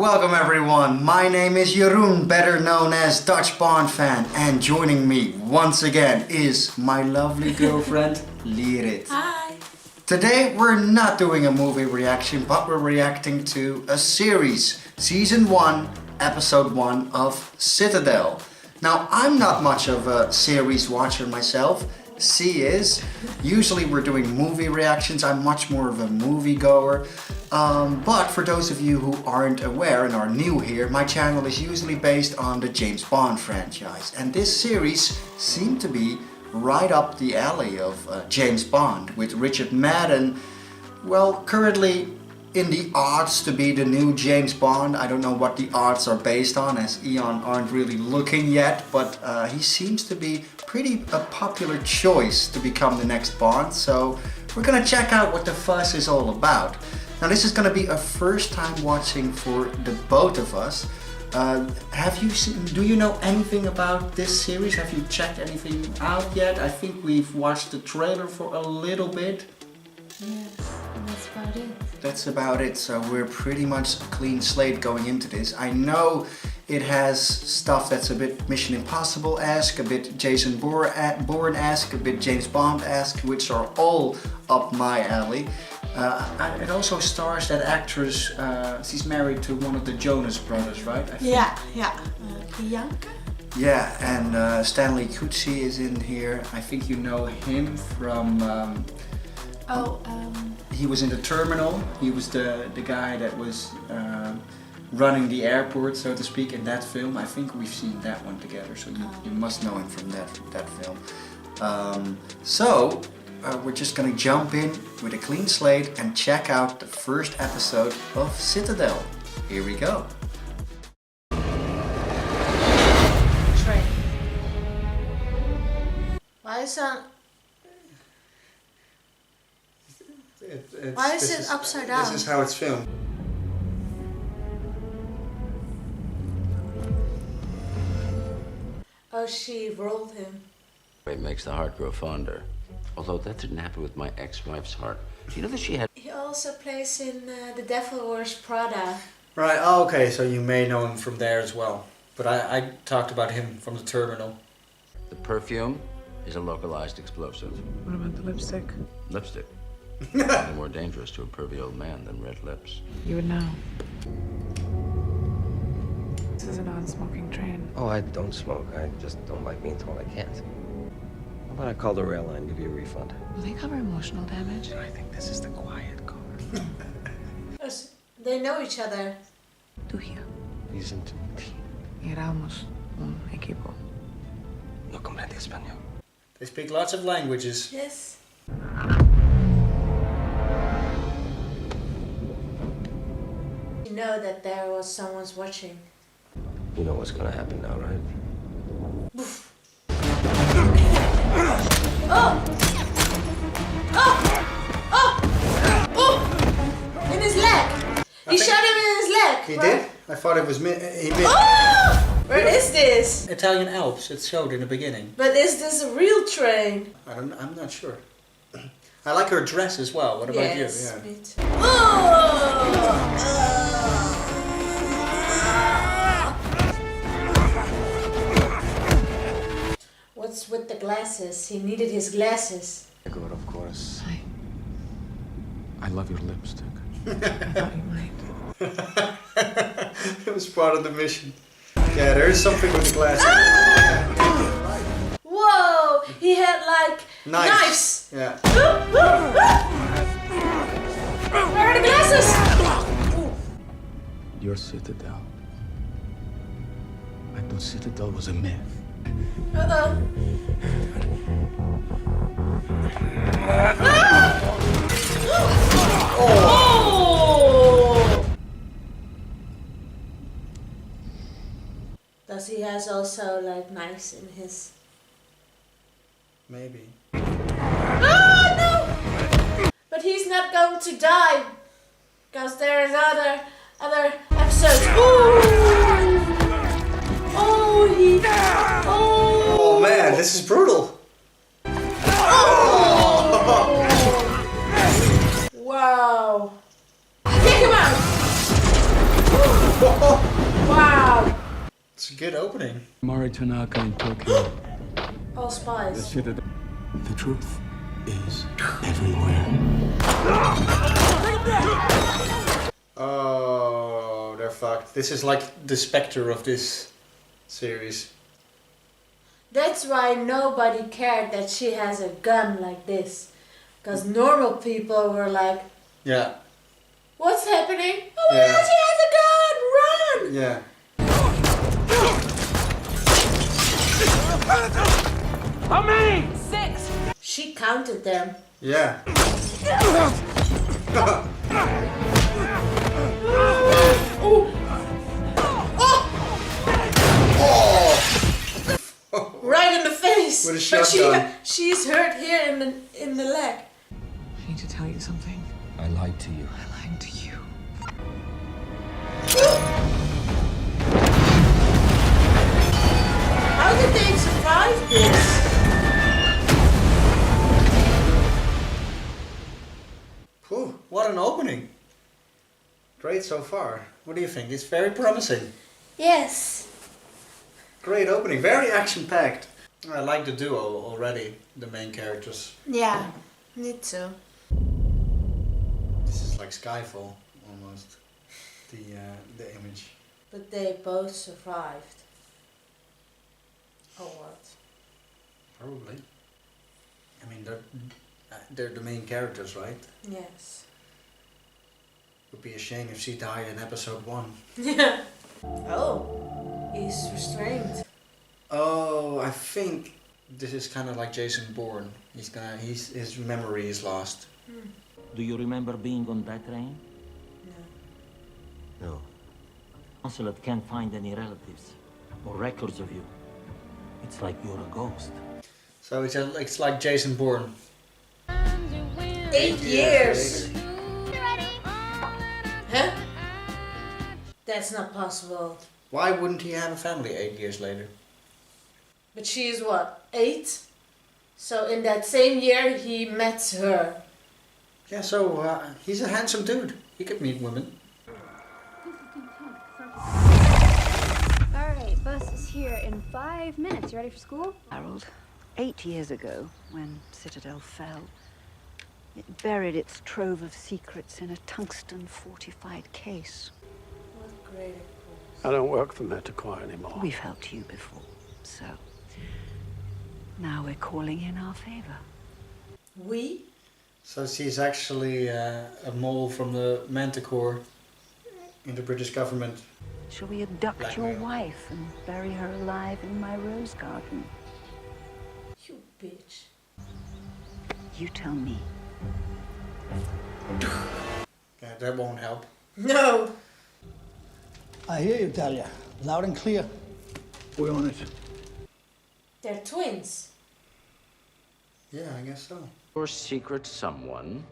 Welcome everyone, my name is Jeroen, better known as DutchBondFan, and joining me once again is my lovely girlfriend, Lirit. Hi! Today we're not doing a movie reaction, but we're reacting to a series, Season 1, Episode 1 of Citadel. Now, I'm not much of a series watcher myself. C is. Usually we're doing movie reactions. I'm much more of a movie goer. But for those of you who aren't aware and are new here, my channel is usually based on the James Bond franchise. And this series seemed to be right up the alley of James Bond, with Richard Madden, well, currently in the odds to be the new James Bond. I don't know what the odds are based on, as Eon aren't really looking yet, but he seems to be pretty a popular choice to become the next Bond, so we're gonna check out what the fuss is all about. Now, this is gonna be a first time watching for the both of us. Do you know anything about this series? Have you checked anything out yet? I think we've watched the trailer for a little bit. Yes, that's about it. That's about it, so we're pretty much a clean slate going into this. I know it has stuff that's a bit Mission Impossible-esque, a bit Jason Bourne-esque, a bit James Bond-esque, which are all up my alley. It also stars that actress, she's married to one of the Jonas brothers, right? I think. Yeah. Bianca? Yeah, and Stanley Tucci is in here. I think you know him from... He was in The Terminal. He was the guy that was running the airport, so to speak, in that film. I think we've seen that one together, so you must know him from that film. We're just gonna jump in with a clean slate and check out the first episode of Citadel. Here we go. Train. Why is that? Why is it upside down? This is how it's filmed. Oh, she rolled him. It makes the heart grow fonder. Although that didn't happen with my ex-wife's heart. Do you know that she had... He also plays in The Devil Wears Prada. Right, oh, okay, so you may know him from there as well. But I talked about him from The Terminal. The perfume is a localized explosive. What about the lipstick? Lipstick. Nothing more dangerous to a pervy old man than red lips. You would know. This is a non-smoking train. Oh, I don't smoke. I just don't like being told I can't. How about I call the rail line and give you a refund? Will they cover emotional damage? I think this is the quiet car. They know each other. Tú y yo. Dicen Y éramos un equipo. no comprende español. They speak lots of languages. Yes. You know that there was someone's watching. You know what's gonna happen now, right? In his leg! He shot him in his leg! He right? did? I thought it was he missed. Where is this? Italian Alps, it showed in the beginning. But is this a real train? I'm not sure. I like her dress as well. What about you? Yes, Yeah. me too. What's with the glasses? He needed his glasses. Good, of course. I love your lipstick. I thought you might. It was part of the mission. Yeah, there is something with the glasses. Whoa! He had like knives. Yeah. Where are the glasses? Your Citadel. I thought Citadel was a myth. Oh! Does he has also like knives in his? Maybe. Oh no! But he's not going to die because there is other episodes. Ooh! Oh, he. Oh! Oh man, this is brutal. Wow! Take him out! good opening. Mari Tanaka in Tokyo. All spies. Citadel. The truth is everywhere. Oh, they're fucked. This is like the specter of this series. That's why nobody cared that she has a gun like this. Because normal people were like, Yeah. what's happening? Oh my Yeah. god, she has a gun! Run! Yeah. She counted them. Yeah. Right in the face. With a But shotgun. she's hurt here in the leg. I need to tell you something. I lied to you. I lied to you. How did they survive this? Whew, what an opening. Great so far. What do you think? It's very promising. Yes. Great opening. Very action-packed. I like the duo already, the main characters. Yeah, me too. This is like Skyfall, almost. The image. But they both survived. Or what? Probably. I mean, they're the main characters, right? Yes. Would be a shame if she died in episode 1. Yeah. Oh, he's restrained. Oh, I think this is kind of like Jason Bourne. His memory is lost. Do you remember being on that train? No. No. Consulate can't find any relatives or records of you. It's like you're a ghost. So it's like Jason Bourne. 8 years. Huh? That's not possible. Why wouldn't he have a family 8 years later? But she is what, 8? So in that same year he met her. Yeah, so he's a handsome dude. He could meet women. Alright, bus is here in 5 minutes. You ready for school? Harold, 8 years ago, when Citadel fell, it buried its trove of secrets in a tungsten-fortified case. What great I don't work for Metacore anymore. We've helped you before, so now we're calling in our favor. We? So she's actually a mole from the Manticore in the British government. Shall we abduct your Blackmail. wife and bury her alive in my rose garden? You bitch. You tell me. Yeah, that won't help. No. I hear you, Talia. Loud and clear. We're on it. They're twins. Yeah, I guess so. Your secret someone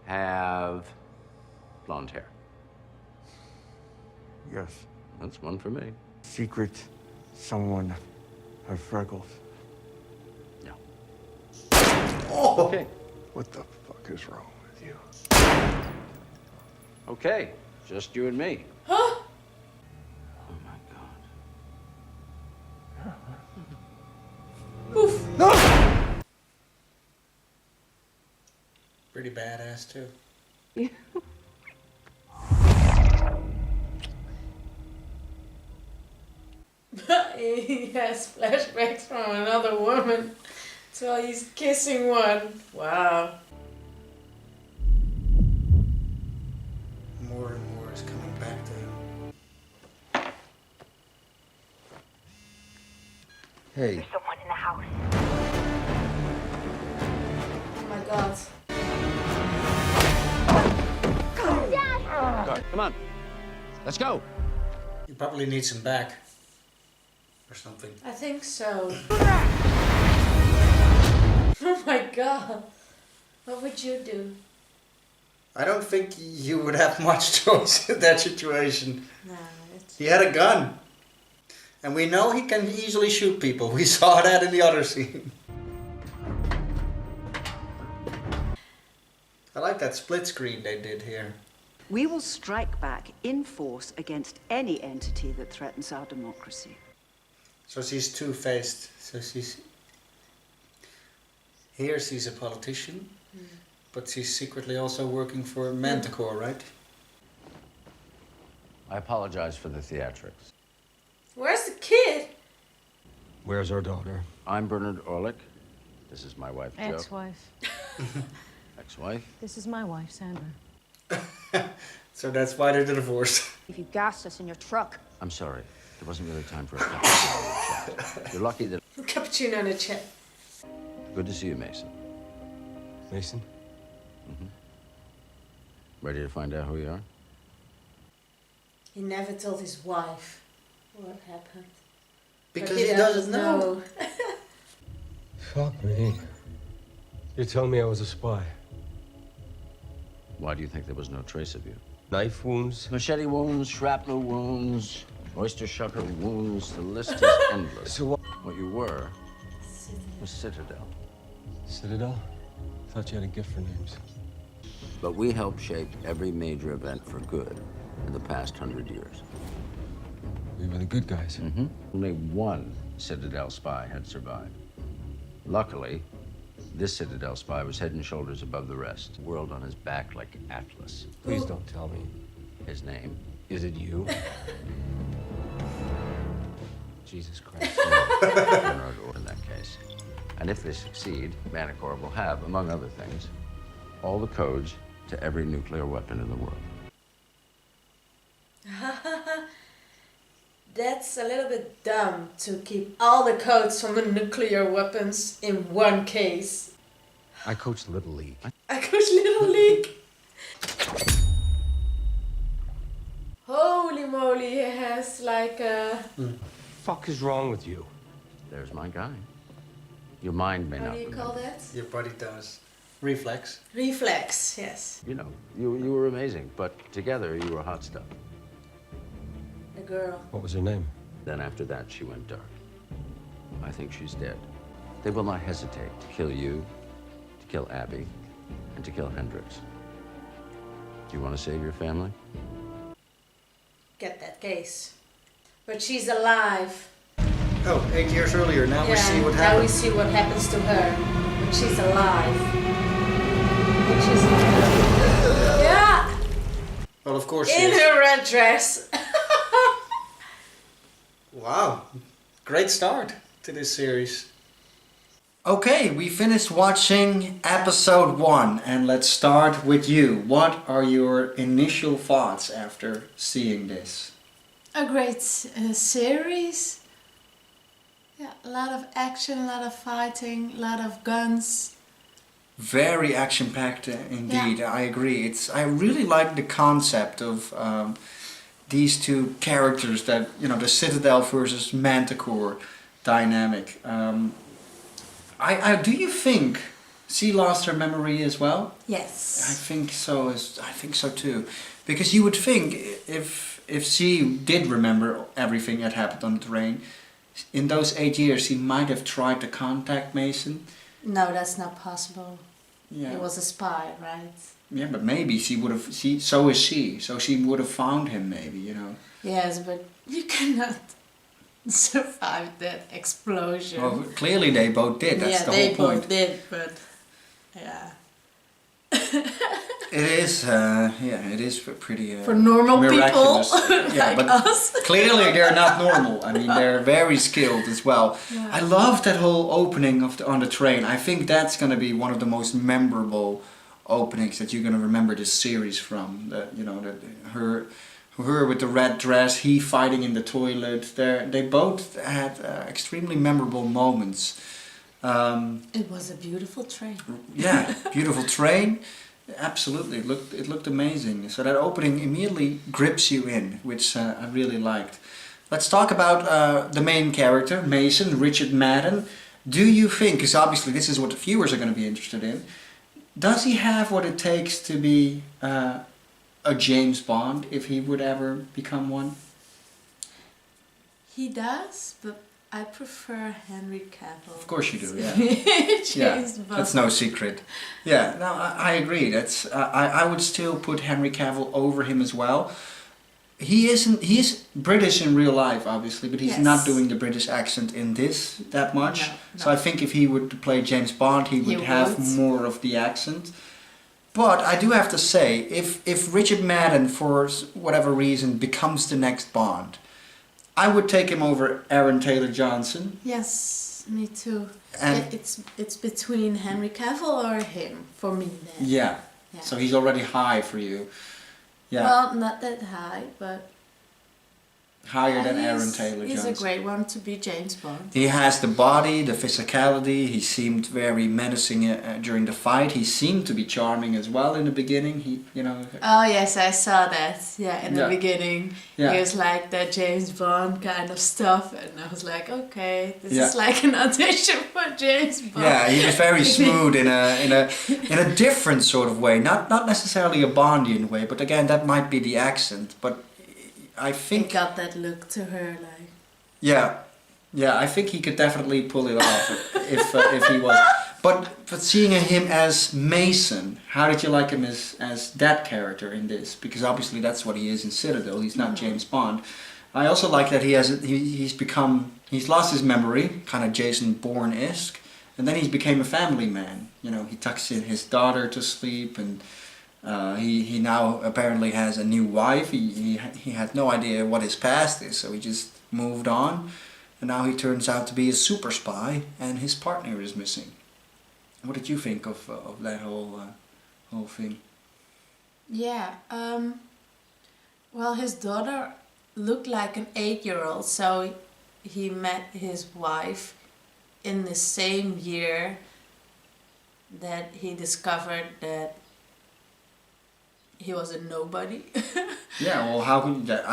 have blonde hair. Yes. That's one for me. Secret someone have freckles. No. Oh! Okay. What the fuck is wrong with you? Okay. Just you and me. Huh? Oh my God. Oof. Pretty badass too. He has flashbacks from another woman. So he's kissing one. Wow. More and more is coming back to him. Hey, Someone in the house. Oh my god. Come on. Let's go. You probably need some back. Or something. I think so. Oh my god. What would you do? I don't think you would have much choice in that situation. No, it's... He had a gun. And we know he can easily shoot people. We saw that in the other scene. I like that split screen they did here. We will strike back in force against any entity that threatens our democracy. So she's two-faced. So she's a politician, but she's secretly also working for Manticore, right? I apologize for the theatrics. Where's the kid? Where's our daughter? I'm Bernard Orlick. This is my wife, Jo. Ex-wife. Ex-wife. This is my wife, Sandra. So that's why they're divorced. If you gassed us in your truck. I'm sorry. There wasn't really time for a cappuccino chat. You're lucky that... Cappuccino in a chat. Good to see you, Mason. Mason? Ready to find out who you are? He never told his wife what happened. Because he doesn't know. Fuck me. You're telling me I was a spy? Why do you think there was no trace of you? Knife wounds? Machete wounds, shrapnel wounds, oyster shutter wounds. The list is endless. So what you were was Citadel. Citadel? Thought you had a gift for names. But we helped shape every major event for good in the past 100 years. We were the good guys. Only one Citadel spy had survived. Luckily, this Citadel spy was head and shoulders above the rest. The world on his back like Atlas. Please don't tell me. His name? Is it you? Jesus Christ. Bernard Orr in that case. And if they succeed, Manticore will have, among other things, all the codes to every nuclear weapon in the world. That's a little bit dumb to keep all the codes from the nuclear weapons in one case. I coached Little League. I coach Little League. Holy moly, he has like a... Fuck is wrong with you? There's my guy. Your mind may How not do you remember. call that? Your body does. Reflex. Reflex, yes. You know, you were amazing, but together you were hot stuff. The girl. What was her name? Then after that, she went dark. I think she's dead. They will not hesitate to kill you, to kill Abby, and to kill Hendrix. Do you want to save your family? Get that case. But she's alive. Oh, 8 years earlier. Now we see what Now we happens. see what happens to her. But she's alive. But she's alive. Yeah! Well, of course she In is. her red dress. Wow. Great start to this series. Okay, we finished watching episode 1 and let's start with you. What are your initial thoughts after seeing this? A great series. Yeah, a lot of action, a lot of fighting, a lot of guns. Very action-packed indeed. Yeah. I agree. I really like the concept of these two characters, that, you know, the Citadel versus Manticore dynamic. Do you think she lost her memory as well? Yes. I think so. I think so too, because you would think if she did remember everything that happened on the train, in those 8 years she might have tried to contact Mason. No, that's not possible. Yeah. He was a spy, right? Yeah, but maybe she would have. So is she. So she would have found him. Maybe, you know. Yes, but you cannot survive that explosion. Well, clearly they both did. That's the whole point. Both did, but yeah. It is. It is pretty. For normal miraculous. people Yeah, like but us. clearly they're not normal. I mean, they're very skilled as well. Yeah. I love that whole opening on the train. I think that's going to be one of the most memorable openings that you're going to remember this series from. That, you know, that her with the red dress, he fighting in the toilet. They both had extremely memorable moments. It was a beautiful train. Yeah, beautiful train. Absolutely, it looked amazing. So that opening immediately grips you in, which I really liked. Let's talk about the main character, Mason, Richard Madden. Do you think, because obviously this is what the viewers are going to be interested in, does he have what it takes to be a James Bond, if he would ever become one? He does, but I prefer Henry Cavill. Of course you do, yeah. James Yeah, Bond. that's no secret. Yeah, no, I agree. That's I would still put Henry Cavill over him as well. He is British in real life, obviously, but he's Yes. not doing the British accent in this that much. No, So I think if he were to play James Bond, he would have would. more of the accent. But I do have to say, if Richard Madden, for whatever reason, becomes the next Bond, I would take him over Aaron Taylor-Johnson. Yes, me too. And- It's between Henry Cavill or him for me then. Yeah. Yeah. So he's already high for you. Yeah. Well, not that high, but Higher than Aaron he's Taylor-Johnson. a great one to be James Bond. He has the body, the physicality. He seemed very menacing during the fight. He seemed to be charming as well in the beginning. He, you know. Oh yes, I saw that. Yeah, in the Yeah. beginning, Yeah. he was like that James Bond kind of stuff, and I was like, okay, this Yeah. is like an audition for James Bond. Yeah, he was very smooth in a different sort of way. Not necessarily a Bondian way, but again, that might be the accent. But I He think. got that look to her, like. Yeah, I think he could definitely pull it off if he was. But seeing him as Mason, how did you like him as that character in this? Because obviously that's what he is in Citadel. He's not James Bond. I also like that he's lost his memory, kind of Jason Bourne-esque, and then he became a family man. You know, he tucks in his daughter to sleep, and he now apparently has a new wife. He had no idea what his past is, so he just moved on. And now he turns out to be a super spy, and his partner is missing. What did you think of that whole thing? Yeah. Well, his daughter looked like an 8-year-old, so he met his wife in the same year that he discovered that he was a nobody. Yeah, well, how could that?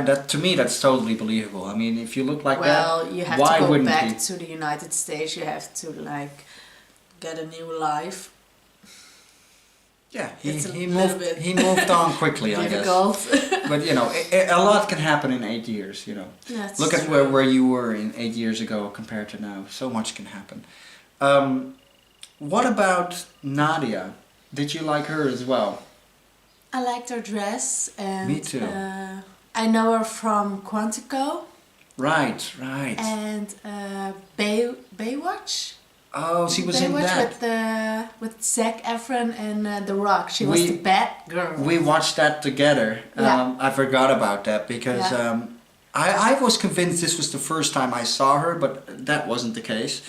That to me, that's totally believable. I mean, if you look like Well, that, you have why to go wouldn't back he? to the United States. You have to like get a new life. Yeah, It's a little bit he moved on quickly, I guess. difficult. But you know, a lot can happen in 8 years. You know, That's look at true. where you were in 8 years ago compared to now. So much can happen. What about Nadia? Did you like her as well? I liked her dress, and Me too. I know her from Quantico Right. and Baywatch. Oh, she was in Baywatch that. with Zac Efron and The Rock. She was the bad girl. We watched that together. Yeah. I forgot about that because Yeah. I was convinced this was the first time I saw her, but that wasn't the case.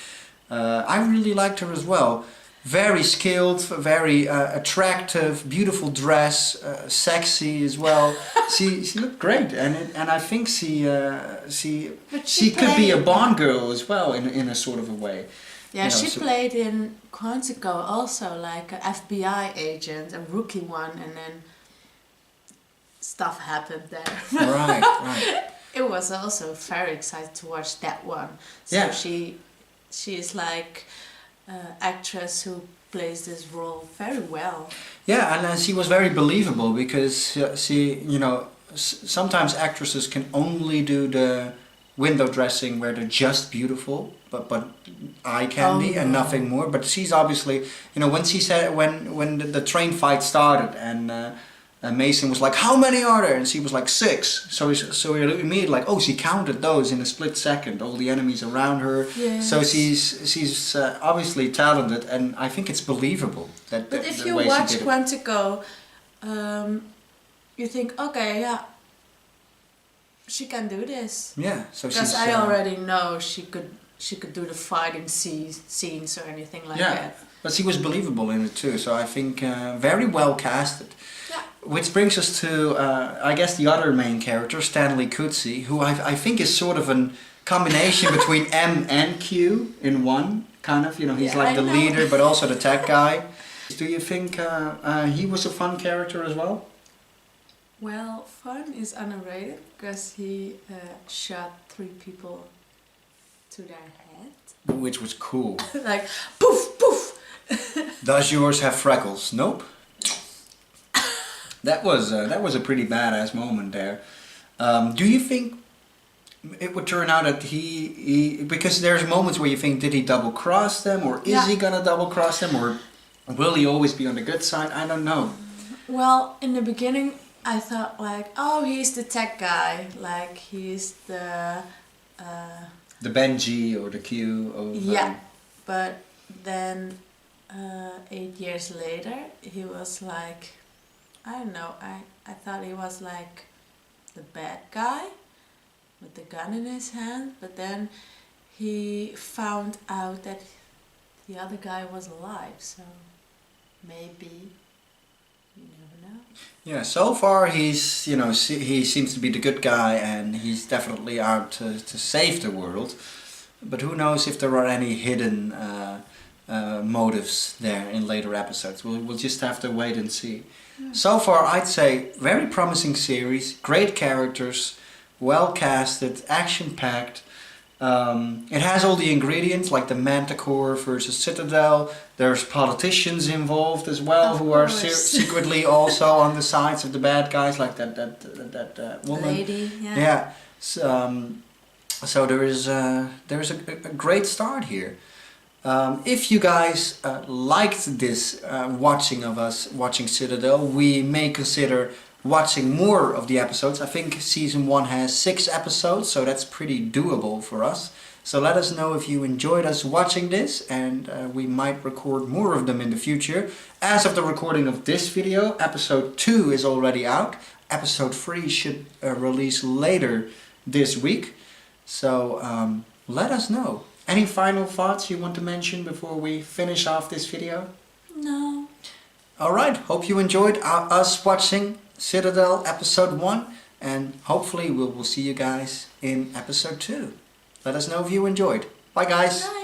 I really liked her as well. Very skilled, very attractive, beautiful dress, sexy as well. she looked great, and I think But she could be a played- Bond girl as well in a sort of a way. Yeah, You know, she so- played in Quantico also, like an FBI agent, a rookie one, and then stuff happened there. Right. It was also very exciting to watch that one. So Yeah. she is like actress who plays this role very well. Yeah, and she was very believable because she, you know, sometimes actresses can only do the window dressing where they're just beautiful, but eye candy and nothing more. But she's obviously, you know, when she said when the train fight started and Mason was like, "How many are there?" and she was like 6. So he immediately like, oh, she counted those in a split second, all the enemies around her. Yes. So she's obviously talented, and I think it's believable that. But the, if the you way she watch did it. Quantico, you think, okay, yeah, she can do this. Yeah, so Because she's. I already know she could do the fighting scenes or anything like Yeah, that. but she was believable in it too. So I think very well casted. Yeah. Which brings us to, I guess, the other main character, Stanley Coetzee, who I think is sort of a combination between M and Q in one, kind of. You know, he's Yeah, like I the know. leader, but also the tech guy. Do you think he was a fun character as well? Well, fun is underrated because he shot 3 people to their head. Which was cool. Like, poof, poof! Does yours have freckles? Nope. That was a pretty badass moment there. Do you think it would turn out that he because there's moments where you think, did he double cross them, or is he gonna double cross them, or will he always be on the good side? I don't know. Well, in the beginning, I thought like, oh, he's the tech guy, like he's the Benji or the Q. Of, yeah, but then 8 years later, he was like, I don't know, I thought he was like the bad guy with the gun in his hand, but then he found out that the other guy was alive, so maybe, you never know. Yeah, so far he's, you know, he seems to be the good guy, and he's definitely out to save the world. But who knows if there are any hidden motives there in later episodes. We'll just have to wait and see. Yeah. So far, I'd say very promising series, great characters, well casted, action packed. It has all the ingredients, like the Manticore versus Citadel. There's politicians involved as well, who are secretly also on the sides of the bad guys, like that woman. Lady, yeah. Yeah. So there is a great start here. If you guys liked this watching of us watching Citadel, we may consider watching more of the episodes. I think season 1 has 6 episodes, so that's pretty doable for us. So let us know if you enjoyed us watching this, and we might record more of them in the future. As of the recording of this video, episode 2 is already out. Episode 3 should release later this week. So let us know. Any final thoughts you want to mention before we finish off this video? No. Alright, hope you enjoyed us watching Citadel episode 1, and hopefully we'll see you guys in episode 2. Let us know if you enjoyed. Bye guys. Bye.